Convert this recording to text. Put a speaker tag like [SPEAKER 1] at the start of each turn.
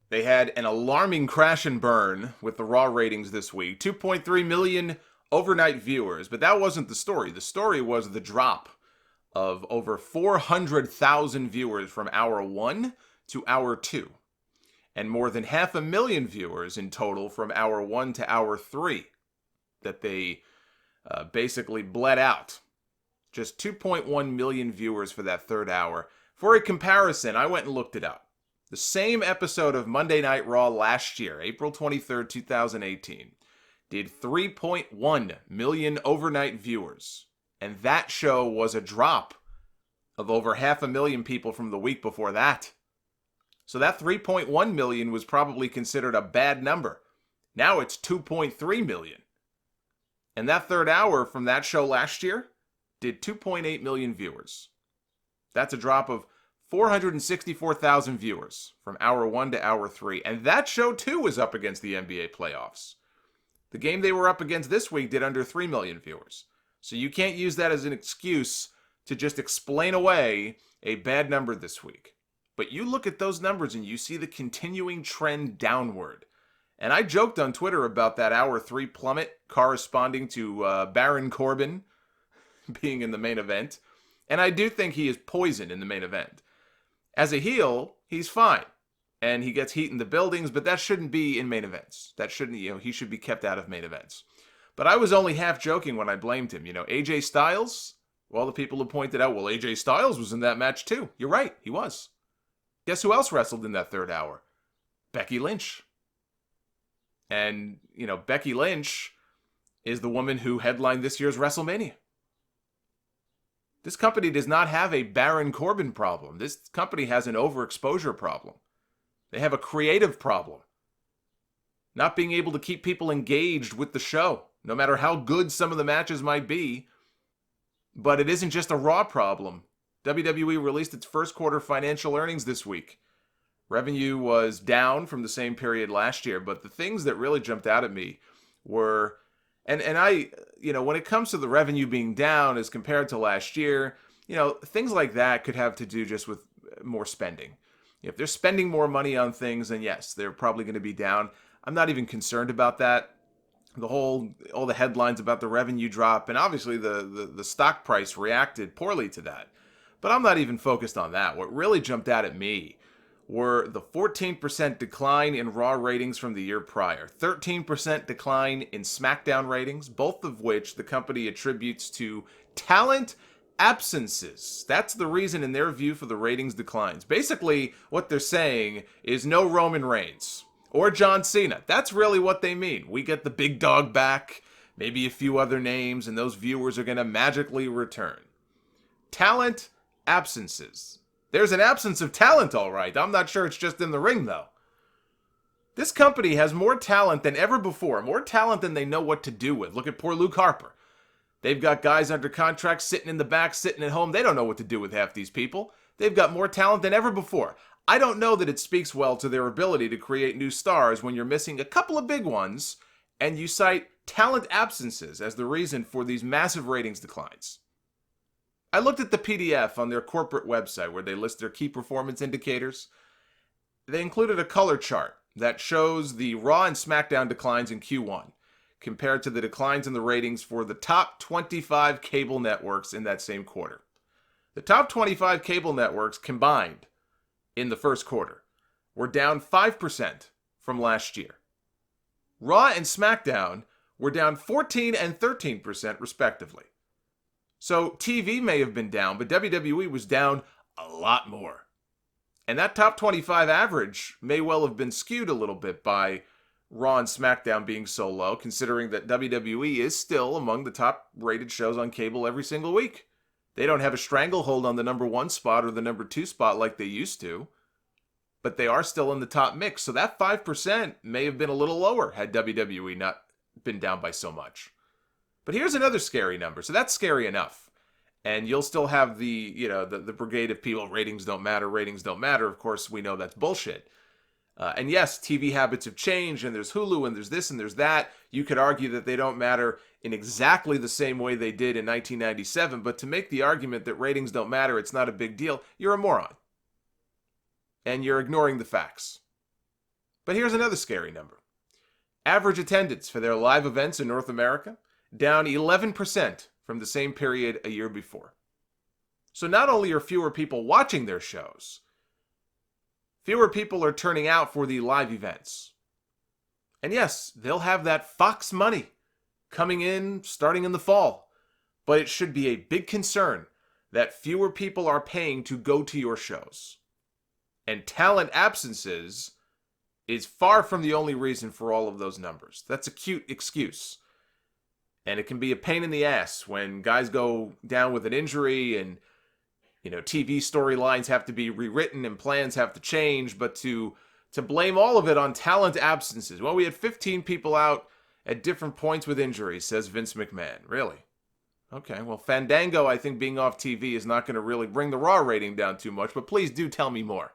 [SPEAKER 1] They had an alarming crash and burn with the Raw ratings this week. 2.3 million overnight viewers. But that wasn't the story. The story was the drop of over 400,000 viewers from hour 1 to hour 2. And more than 500,000 viewers in total from hour 1 to hour 3 that they basically bled out. Just 2.1 million viewers for that third hour. For a comparison, I went and looked it up. The same episode of Monday Night Raw last year, April 23rd, 2018, did 3.1 million overnight viewers. And that show was a drop of over 500,000 people from the week before that. So that 3.1 million was probably considered a bad number. Now it's 2.3 million. And that third hour from that show last year did 2.8 million viewers. That's a drop of 464,000 viewers from hour 1 to hour 3. And that show, too, was up against the NBA playoffs. The game they were up against this week did under 3 million viewers. So you can't use that as an excuse to just explain away a bad number this week. But you look at those numbers and you see the continuing trend downward. And I joked on Twitter about that hour 3 plummet corresponding to Baron Corbin being in the main event. And I do think he is poison in the main event. As a heel, he's fine. And he gets heat in the buildings, but that shouldn't be in main events. That shouldn't, he should be kept out of main events. But I was only half joking when I blamed him. AJ Styles, well, the people have pointed out, well, AJ Styles was in that match too. You're right, he was. Guess who else wrestled in that third hour? Becky Lynch. And, Becky Lynch is the woman who headlined this year's WrestleMania. This company does not have a Baron Corbin problem. This company has an overexposure problem. They have a creative problem. Not being able to keep people engaged with the show, no matter how good some of the matches might be. But it isn't just a Raw problem. WWE released its first quarter financial earnings this week. Revenue was down from the same period last year, but the things that really jumped out at me were, and I, when it comes to the revenue being down as compared to last year, things like that could have to do just with more spending. If they're spending more money on things, then yes, they're probably going to be down. I'm not even concerned about that. All the headlines about the revenue drop, and obviously the stock price reacted poorly to that. But I'm not even focused on that. What really jumped out at me were the 14% decline in Raw ratings from the year prior, 13% decline in Smackdown ratings, both of which the company attributes to talent absences. That's the reason in their view for the ratings declines. Basically, what they're saying is no Roman Reigns or John Cena. That's really what they mean. We get the big dog back, maybe a few other names, and those viewers are going to magically return. Talent absences. There's an absence of talent, all right. I'm not sure it's just in the ring, though. This company has more talent than ever before, more talent than they know what to do with. Look at poor Luke Harper. They've got guys under contract sitting in the back, sitting at home. They don't know what to do with half these people. They've got more talent than ever before. I don't know that it speaks well to their ability to create new stars when you're missing a couple of big ones and you cite talent absences as the reason for these massive ratings declines. I looked at the PDF on their corporate website where they list their key performance indicators. They included a color chart that shows the Raw and SmackDown declines in Q1 compared to the declines in the ratings for the top 25 cable networks in that same quarter. The top 25 cable networks combined in the first quarter were down 5% from last year. Raw and SmackDown were down 14 and 13% respectively. So TV may have been down, but WWE was down a lot more. And that top 25 average may well have been skewed a little bit by Raw and SmackDown being so low, considering that WWE is still among the top rated shows on cable every single week. They don't have a stranglehold on the number 1 spot or the number 2 spot like they used to, but they are still in the top mix. So that 5% may have been a little lower had WWE not been down by so much. But here's another scary number. So that's scary enough. And you'll still have the brigade of people, ratings don't matter, ratings don't matter. Of course, we know that's bullshit. And yes, TV habits have changed, and there's Hulu, and there's this, and there's that. You could argue that they don't matter in exactly the same way they did in 1997, but to make the argument that ratings don't matter, it's not a big deal, you're a moron. And you're ignoring the facts. But here's another scary number. Average attendance for their live events in North America, down 11% from the same period a year before. So not only are fewer people watching their shows, fewer people are turning out for the live events. And yes, they'll have that Fox money coming in starting in the fall. But it should be a big concern that fewer people are paying to go to your shows. And talent absences is far from the only reason for all of those numbers. That's a cute excuse. And it can be a pain in the ass when guys go down with an injury and, TV storylines have to be rewritten and plans have to change. But to blame all of it on talent absences. Well, we had 15 people out at different points with injuries, says Vince McMahon. Really? Okay, well, Fandango, I think being off TV is not going to really bring the Raw rating down too much, but please do tell me more.